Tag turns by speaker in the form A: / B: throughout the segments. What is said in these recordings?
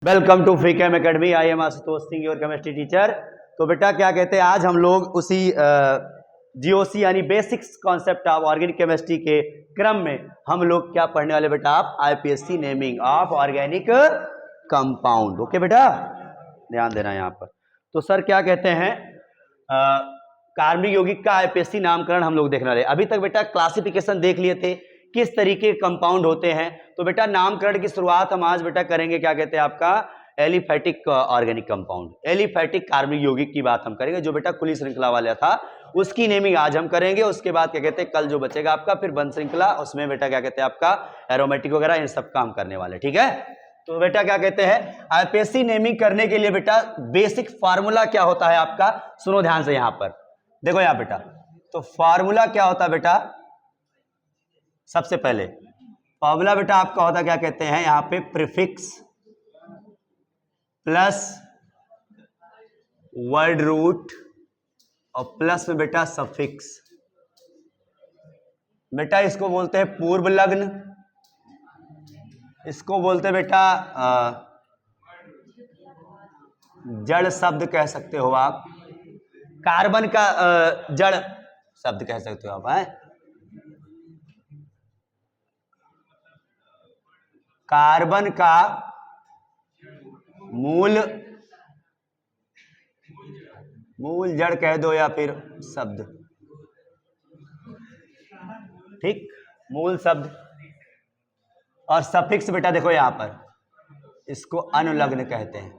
A: Welcome to Free Chem Academy. I am Ashutosh Singh, your chemistry teacher. तो बेटा क्या कहते हैं, आज हम लोग उसी जीओसी यानी basics concept of organic chemistry के क्रम में हम लोग क्या पढ़ने वाले बेटा, आप IPSC naming of organic compound. Okay बेटा, ध्यान देना यहाँ पर। तो सर क्या कहते हैं, कार्बनिक यौगिक का आईपीएससी नामकरण हम लोग देखने वाले। अभी तक बेटा क्लासिफिकेशन देख लिए थे, किस तरीके के कंपाउंड होते हैं। तो बेटा नामकरण की शुरुआत हम आज बेटा करेंगे, क्या कहते हैं आपका, एलिफैटिक ऑर्गेनिक कंपाउंड, एलिफैटिक कार्बनिक यौगिक की बात हम करेंगे, जो बेटा खुली श्रृंखला वाला था उसकी नेमिंग आज हम करेंगे। उसके बाद क्या कहते हैं, कल जो बचेगा आपका फिर बंद श्रृंखला, उसमें बेटा क्या कहते हैं आपका एरोमेटिक वगैरह इन सब काम करने वाले। ठीक है, तो बेटा क्या कहते हैं, आईपीएससी नेमिंग करने के लिए बेटा बेसिक फार्मूला क्या होता है आपका, सुनो ध्यान से यहां पर देखो यहाँ बेटा। तो फार्मूला क्या होता है बेटा, सबसे पहले फॉर्मूला बेटा आपका होता क्या कहते हैं यहां पे, प्रीफिक्स प्लस वर्ड रूट और प्लस में बेटा सफिक्स। बेटा इसको बोलते हैं पूर्व लग्न, इसको बोलते बेटा जड़ शब्द कह सकते हो आप, कार्बन का जड़ शब्द कह सकते हो आप, हैं कार्बन का मूल जड़ कह दो या फिर शब्द, ठीक, मूल शब्द। और सफिक्स बेटा देखो यहां पर, इसको अनुलग्न कहते हैं।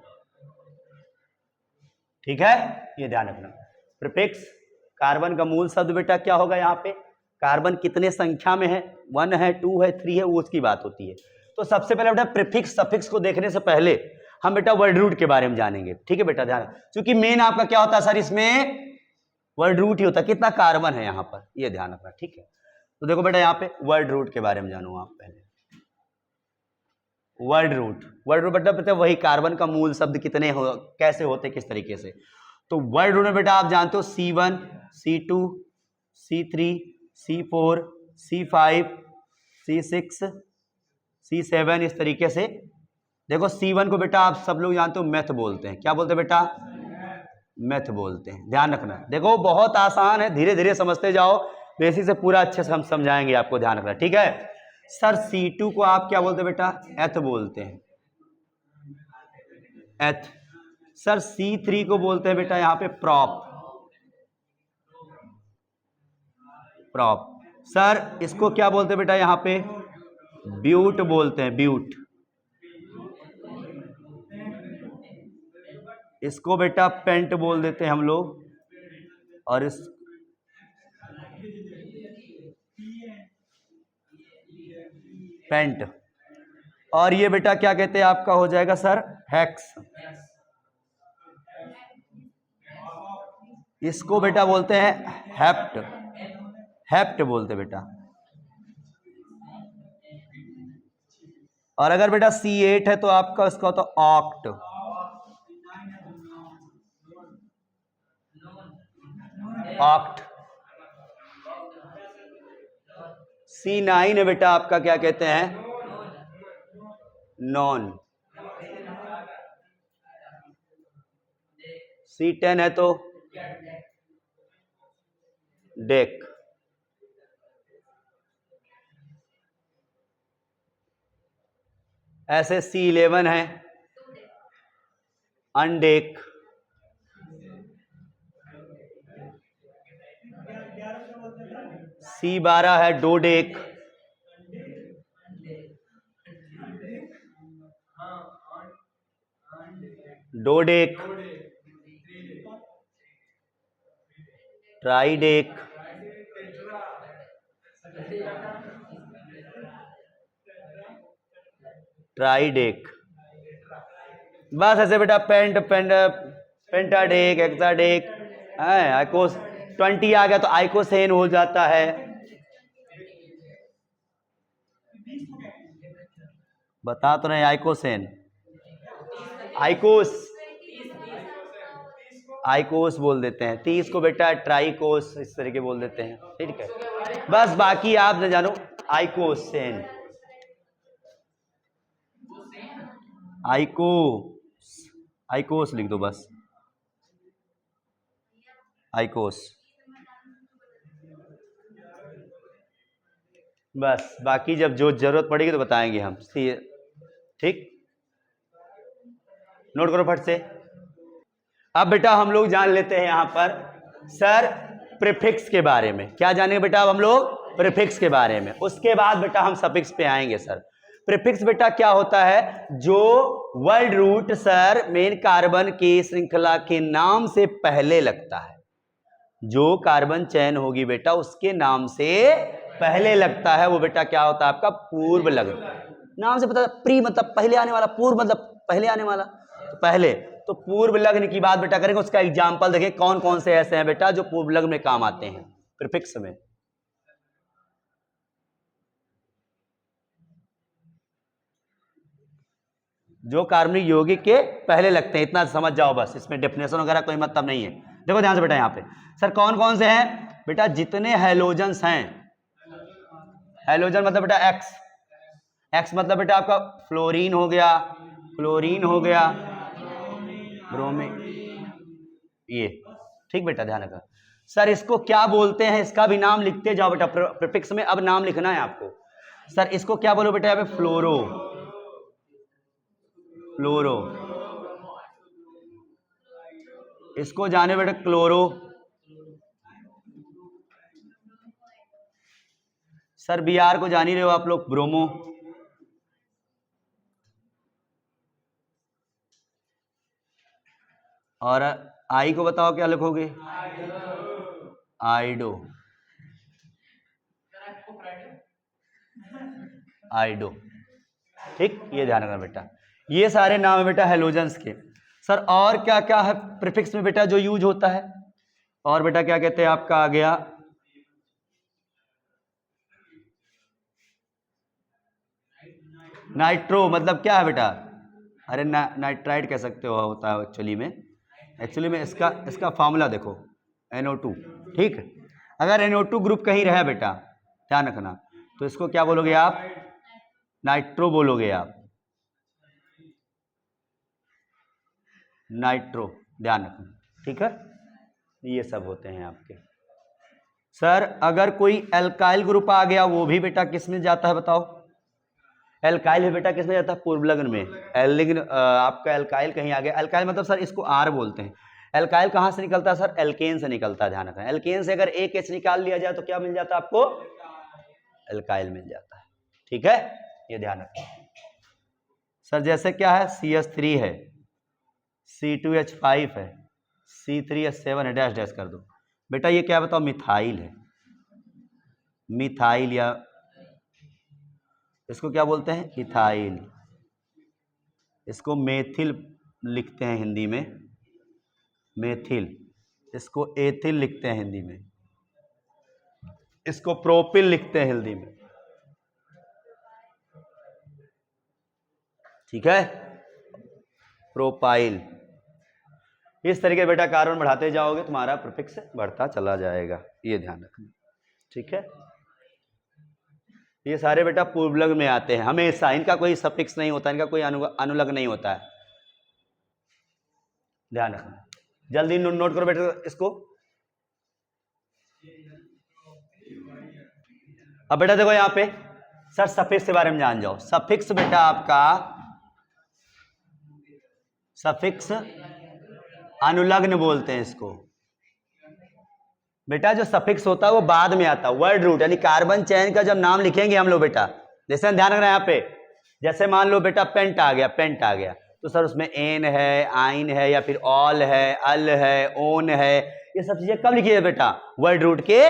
A: ठीक है, ये ध्यान रखना। प्रीफिक्स कार्बन का मूल शब्द बेटा क्या होगा, यहां पे कार्बन कितने संख्या में है, 1 है 2 है 3 है, वो उसकी बात होती है। तो सबसे पहले बेटा प्रीफिक्स सफिक्स को देखने से पहले हम बेटा वर्ड रूट के बारे में जानेंगे। ठीक है बेटा, ध्यान, क्योंकि मेन आपका क्या होता है सर, इसमें वर्ड रूट ही होता है, कितना कार्बन है यहां पर, ये ध्यान रखना। ठीक है, तो देखो बेटा यहाँ पे वर्ड रूट के बारे में जानो आप पहले। वर्ड रूट बेटा वही कार्बन का मूल शब्द कितने हो, कैसे होते, किस तरीके से। तो वर्ड रूट में बेटा आप जानते हो C1 C2 C3 C4 C5 C6 C7 इस तरीके से। देखो C1 को बेटा आप सब लोग जानते हो मेथ बोलते हैं, क्या बोलते हैं बेटा, मेथ बोलते हैं। ध्यान रखना, देखो बहुत आसान है, धीरे धीरे समझते जाओ, बेसिक से पूरा अच्छे से हम समझाएंगे आपको, ध्यान रखना। ठीक है सर, C2 को आप क्या बोलते हैं बेटा, एथ बोलते हैं, एथ। सर C3 को बोलते हैं बेटा यहां पे प्रॉप, प्रॉप। सर इसको क्या बोलते हैं बेटा यहां पे, ब्यूट बोलते हैं, ब्यूट। इसको बेटा पेंट बोल देते हैं हम लोग, और इस पेंट। और ये बेटा क्या कहते हैं आपका हो जाएगा सर, हेक्स। इसको बेटा बोलते हैं हेप्ट, हेप्ट बोलते बेटा। और अगर बेटा C8 है तो आपका इसका होता ऑक्ट, ऑक्ट। C9 है बेटा आपका, क्या कहते हैं, नॉन। C10 है तो डेक। ऐसे C11 है अनडेक। C12 है डोडेक। डोडेक, ट्राइडेक, ट्राइडेक। बस ऐसे बेटा पेंट पेंट पेंटाडेक, हेक्साडेक, आइकोस 20 आ गया तो आइकोसेन हो जाता है। बता तो नहीं, आइकोसेन, आइकोस, आइकोस बोल देते हैं। 30 को बेटा ट्राइकोस इस तरीके बोल देते हैं। ठीक है, बस बाकी आप न जानो आइकोसेन। आइकोस, आइकोस लिख दो बस, आइकोस बस। बाकी जब जो जरूरत पड़ेगी तो बताएंगे हम, ठीक। नोट करो फट से। अब बेटा हम लोग जान लेते हैं यहां पर सर प्रीफिक्स के बारे में। क्या जानेंगे बेटा अब हम लोग? प्रीफिक्स के बारे में। उसके बाद बेटा हम सफिक्स पे आएंगे सर। प्रीफिक्स बेटा क्या होता है? जो word root sir main carbon की श्रृंखला के नाम से पहले लगता है, जो कार्बन चयन होगी बेटा उसके नाम से पहले लगता है, वो बेटा क्या होता है आपका? पूर्व लग्न। नाम से पता, प्री मतलब पहले आने वाला, पूर्व मतलब पहले आने वाला, तो पहले। तो पूर्व लग्न की बात बेटा करेंगे, उसका एग्जाम्पल देखें कौन कौन से ऐसे हैं बेटा जो पूर्व लग्न में काम आते हैं प्रीफिक्स में। जो कार्बनिक यौगिक के पहले लगते हैं, इतना समझ जाओ बस, इसमें डेफिनेशन वगैरह कोई मतलब नहीं है। देखो ध्यान से बेटा यहां पे सर कौन कौन से हैं बेटा? जितने हैलोजेंस हैं, हैलोजन मतलब बेटा एक्स, एक्स मतलब बेटा आपका फ्लोरीन हो गया, क्लोरीन हो गया, ब्रोमीन, ये ठीक बेटा ध्यान रखना। सर इसको क्या बोलते हैं? इसका भी नाम लिखते जाओ बेटा प्रीफिक्स में, अब नाम लिखना है आपको। सर इसको क्या बोलो बेटा? यहाँ पे फ्लोरो, फ्लोरो। इसको जाने बेटा क्लोरो। सर बी आर को जान ही रहे हो आप लोग, ब्रोमो। और आई को बताओ क्या लिखोगे? आइडो, आइडो, ठीक। ये ध्यान रखना बेटा, ये सारे नाम है बेटा हेलोजेंस के। सर और क्या क्या है प्रीफिक्स में बेटा जो यूज होता है? और बेटा क्या कहते हैं आपका आ गया नाइट्रो, मतलब क्या है बेटा? अरे नाइट्राइड कह सकते हो, होता है एक्चुअली में इसका फॉर्मूला देखो NO2, ठीक। अगर NO2 ग्रुप कहीं रहे बेटा, ध्यान रखना, तो इसको क्या बोलोगे आप? नाइट्रो बोलोगे आप, नाइट्रो, ध्यान रखना, ठीक है। ये सब होते हैं आपके। सर अगर कोई एल्काइल ग्रुप आ गया, वो भी बेटा किस में जाता है बताओ? एल्काइल भी बेटा किस में जाता है? पूर्व लग्न में। लेकिन आपका एल्काइल कहीं आ गया, एल्काइल मतलब सर इसको आर बोलते हैं। एल्काइल कहां से निकलता है सर? एल्केन से निकलता है, ध्यान रखना। एल्केन से अगर एक एच निकाल लिया जाए तो क्या मिल जाता है आपको? एल्काइल मिल जाता है, ठीक है, ये ध्यान रखना। सर जैसे क्या है? CH3 है, C2H5 है, C3H7 है, डैश डैश कर दो बेटा। ये क्या बताओ? मिथाइल है, मिथाइल, या इसको क्या बोलते हैं? इथाइल। इसको मेथिल लिखते हैं हिंदी में, मेथिल। इसको एथिल लिखते हैं हिंदी में, इसको प्रोपिल लिखते हैं हिंदी में, ठीक है, प्रोपाइल। इस तरीके बेटा कार्बन बढ़ाते जाओगे तुम्हारा प्रीफिक्स बढ़ता चला जाएगा, ये ध्यान रखना, ठीक है। ये सारे बेटा पूर्वलग्न में आते हैं हमेशा, इनका कोई सफिक्स नहीं होता, इनका कोई अनुलग्न नहीं होता है, ध्यान रखना। जल्दी नोट करो बेटा इसको। अब बेटा देखो यहां पे सर सफिक्स के बारे में जान जाओ। सफिक्स बेटा आपका, सफिक्स अनुलग्न बोलते हैं इसको बेटा। जो सफिक्स होता है वो बाद में आता है, वर्ड रूट यानी कार्बन चयन का जब नाम लिखेंगे हम लोग बेटा, जैसे ध्यान रखना यहाँ पे, जैसे मान लो बेटा पेंट आ गया, पेंट आ गया, तो सर उसमें एन है, आइन है, या फिर ऑल है, अल है, ओन है, ये सब चीजें कब लिखिए बेटा? वर्ड रूट के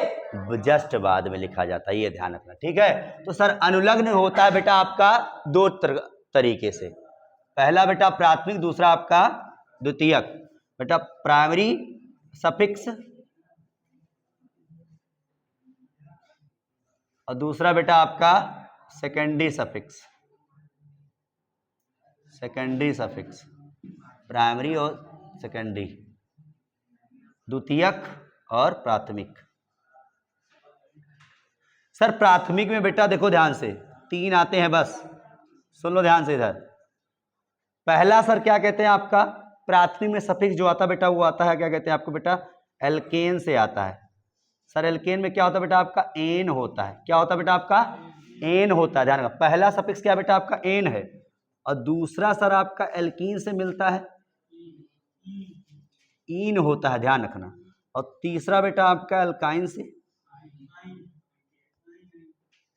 A: जस्ट बाद में लिखा जाता है, ये ध्यान रखना, ठीक है। तो सर अनुलग्न होता है बेटा आपका दो तरीके से। पहला बेटा प्राथमिक, दूसरा आपका द्वितीयक। बेटा प्राइमरी सफिक्स और दूसरा बेटा आपका secondary suffix, secondary suffix, primary और सेकेंडरी, द्वितीयक और प्राथमिक। सर प्राथमिक में बेटा देखो ध्यान से, तीन आते हैं बस, सुन लो ध्यान से इधर। पहला सर क्या कहते हैं आपका, प्राथमिक में सफिक्स जो आता है बेटा वो आता है, क्या कहते हैं आपको बेटा, एल्केन से आता है। सर एल्केन में क्या होता है बेटा आपका, एन होता है। क्या होता है बेटा आपका, एन होता है। ध्यान रखना, पहला सफिक्स क्या बेटा आपका, एन है, और दूसरा सर आपका एल्कीन से मिलता है, ईन होता है, ध्यान रखना। और तीसरा बेटा आपका एल्काइन से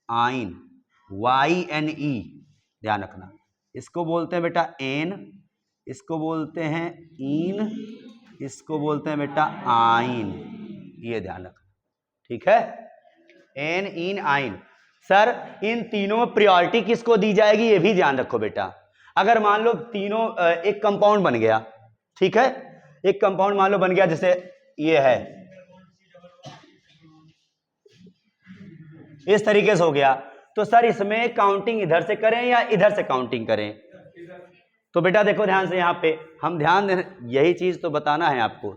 A: आइन, YNE, ध्यान रखना। इसको बोलते हैं बेटा एन, इसको बोलते हैं ईन, इसको बोलते हैं बेटा आइन। ये ध्यान रखना, ठीक है, एन इन आइन। सर इन तीनों में प्रायोरिटी किसको दी जाएगी ये भी ध्यान रखो बेटा। अगर मान लो तीनों एक कंपाउंड बन गया, ठीक है, एक कंपाउंड मान लो बन गया, जैसे ये है, इस तरीके से हो गया, तो सर इसमें काउंटिंग इधर से करें या इधर से काउंटिंग करें? तो बेटा देखो ध्यान से, यहां पे हम ध्यान दें, यही चीज तो बताना है आपको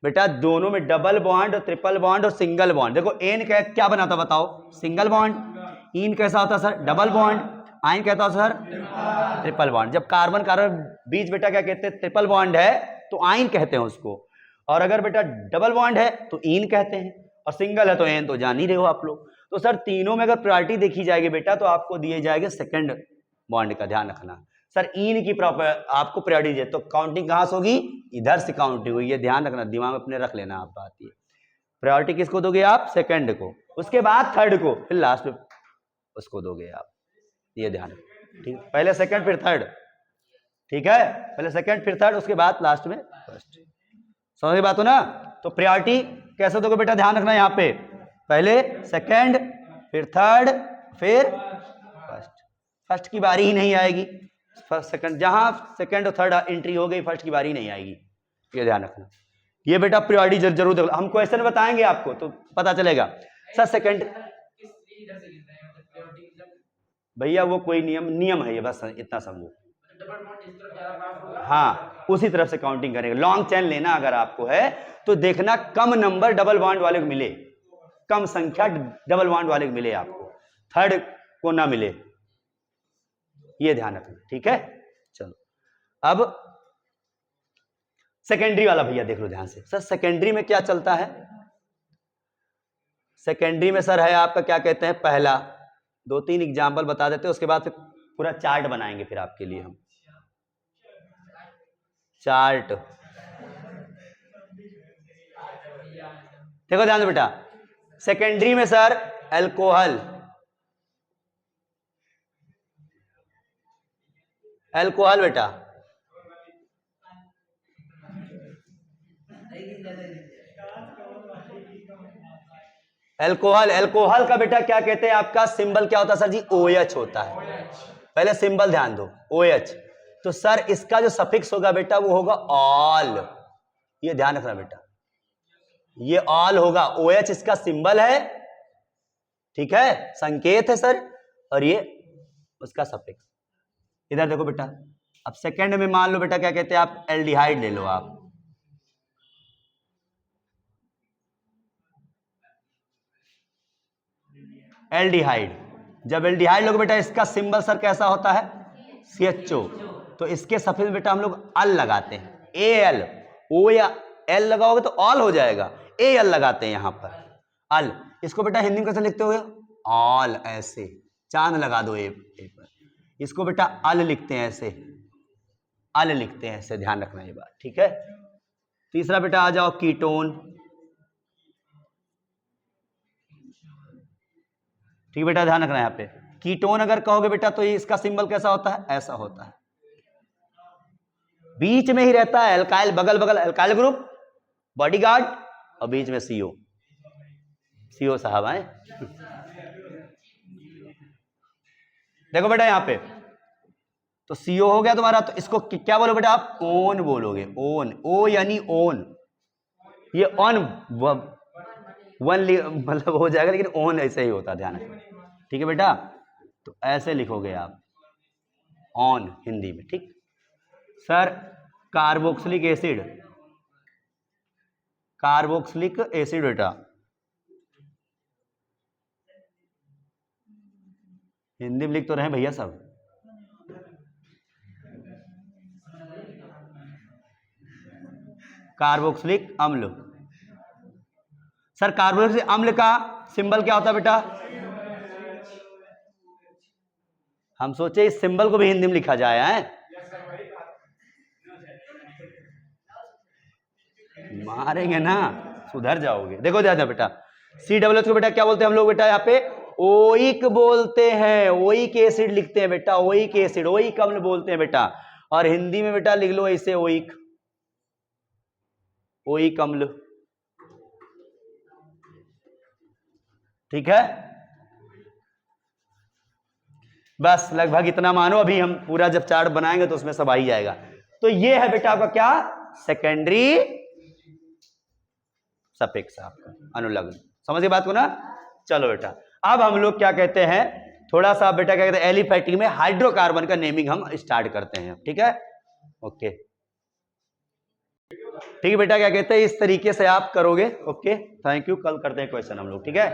A: बेटा। दोनों में डबल बॉन्ड और ट्रिपल बॉन्ड और सिंगल बॉन्ड, देखो एन क्या बनाता बताओ, सिंगल बॉन्ड। इन कैसा होता सर, डबल बॉन्ड। आइन कहता है सर ट्रिपल बॉन्ड। जब कार्बन कार्बन बीच बेटा क्या कहते हैं, ट्रिपल बॉन्ड है तो आइन कहते हैं उसको, और अगर बेटा डबल बॉन्ड है तो इन कहते हैं, और सिंगल है तो एन, तो जान ही रहे हो आप लोग। तो सर तीनों में अगर प्रायोरिटी देखी जाएगी बेटा तो आपको दिए जाएंगे सेकंड बॉन्ड का, ध्यान रखना। सर इन की प्रॉपर आपको प्रायोरिटी है तो काउंटिंग कहां से होगी, इधर से काउंटिंग हुई, ये ध्यान रखना, दिमाग में अपने रख लेना आप बात। ये प्रायोरिटी किसको दोगे आप, सेकंड को, उसके बाद थर्ड को, फिर लास्ट में उसको दोगे आप, ये ध्यान रखना, ठीक। पहले सेकंड फिर थर्ड, ठीक है, पहले सेकंड फिर थर्ड, उसके बाद लास्ट में फर्स्ट। समझ बात हो ना। तो प्रायोरिटी कैसे दोगे बेटा, ध्यान रखना, यहाँ पे पहले सेकंड फिर थर्ड फिर फर्स्ट। फर्स्ट की बारी ही नहीं आएगी, फर्स्ट सेकंड, जहां सेकंड और थर्ड एंट्री हो गई फर्स्ट की बारी नहीं आएगी, ये ध्यान रखना। ये बेटा प्रायोरिटी जरूर देखो, हम क्वेश्चन बताएंगे आपको तो पता चलेगा। सर सेकंड भैया वो कोई नियम है, ये बस इतना समझो। हाँ उसी तरफ से काउंटिंग करेंगे। लॉन्ग चेन लेना अगर आपको है तो देखना कम नंबर डबल बॉन्ड वाले को मिले, कम संख्या डबल बॉन्ड वाले को मिले, आपको थर्ड को ना मिले, ये ध्यान रखना, ठीक है। चलो अब सेकेंडरी वाला भैया देख लो ध्यान से। सर सेकेंडरी में क्या चलता है, सेकेंडरी में सर है आपका क्या कहते हैं, पहला दो तीन एग्जाम्पल बता देते हैं, उसके बाद फिर पूरा चार्ट बनाएंगे फिर आपके लिए हम, चार्ट। देखो ध्यान से बेटा, सेकेंडरी में सर अल्कोहल, अल्कोहल बेटा, अल्कोहल, अल्कोहल का बेटा क्या कहते हैं, आपका सिंबल क्या होता है सर जी, OH होता है। पहले सिंबल ध्यान दो, OH। तो सर इसका जो सफिक्स होगा बेटा वो होगा ऑल, ये ध्यान रखना बेटा, ये ऑल होगा, OH इसका सिंबल है, ठीक है, संकेत है सर, और ये उसका सफिक्स। इधर देखो बेटा, अब सेकंड में मान लो बेटा क्या कहते हैं आप, एल्डिहाइड ले लो आप, एल्डिहाइड। जब एल्डिहाइड लोगे बेटा इसका सिंबल सर कैसा होता है, CHO। तो इसके सफिक्स बेटा हम लोग अल लगाते हैं, AL, O या L लगाओगे तो ऑल हो जाएगा, AL लगाते हैं यहां पर अल। इसको बेटा हिंदी में कैसे लिखते हो, ऑल, ऐसे चांद लगा दो ए पर, इसको बेटा अल लिखते हैं ऐसे, अल लिखते हैं ऐसे, ध्यान रखना ये बात, ठीक है। तीसरा बेटा आ जाओ कीटोन, ठीक बेटा, ध्यान रखना यहाँ पे कीटोन अगर कहोगे बेटा तो ये इसका सिंबल कैसा होता है, ऐसा होता है, बीच में ही रहता है अल्काइल, बगल बगल अल्काइल ग्रुप, बॉडीगार्ड, और बीच में CO साहब आए। देखो बेटा यहाँ पे तो CO हो गया तुम्हारा, तो इसको क्या बोलो बेटा आप, ओन बोलोगे, ओन, O यानी ओन, ये ऑन वन मतलब हो जाएगा, लेकिन ओन ऐसे ही होता, ध्यान रखना, ठीक है बेटा। तो ऐसे लिखोगे आप ऑन हिंदी में, ठीक। Sir carboxylic acid, carboxylic acid बेटा हिंदी में लिख तो रहे भैया सब, कार्बोक्सिलिक अम्ल। सर कार्बोक्सिलिक अम्ल का सिंबल क्या होता है बेटा? हम सोचे इस सिंबल को भी हिंदी में लिखा जाए है। मारेंगे ना, सुधर जाओगे। देखो ध्यान बेटा, COH को बेटा क्या बोलते हैं हम लोग बेटा? यहाँ पे ओइक बोलते हैं, ओइक एसिड लिखते हैं बेटा, ओइक एसिड, ओइक अम्ल बोलते हैं बेटा। और हिंदी में बेटा लिख लो ऐसे ओइक, ओइक अम्ल। ठीक है, बस लगभग इतना मानो। अभी हम पूरा जब चार्ट बनाएंगे तो उसमें सब आ ही जाएगा। तो ये है बेटा आपका क्या? सेकेंडरी सफिक्स, आपका अनुलग्न। समझिए बात को ना? चलो बेटा, अब हम लोग क्या कहते हैं, थोड़ा सा बेटा क्या कहते हैं, एलिफैटिक में हाइड्रोकार्बन का नेमिंग हम स्टार्ट करते हैं। ठीक है, ओके, ठीक है बेटा, क्या कहते हैं, इस तरीके से आप करोगे। Okay, thank you. कल करते हैं क्वेश्चन हम लोग। ठीक है।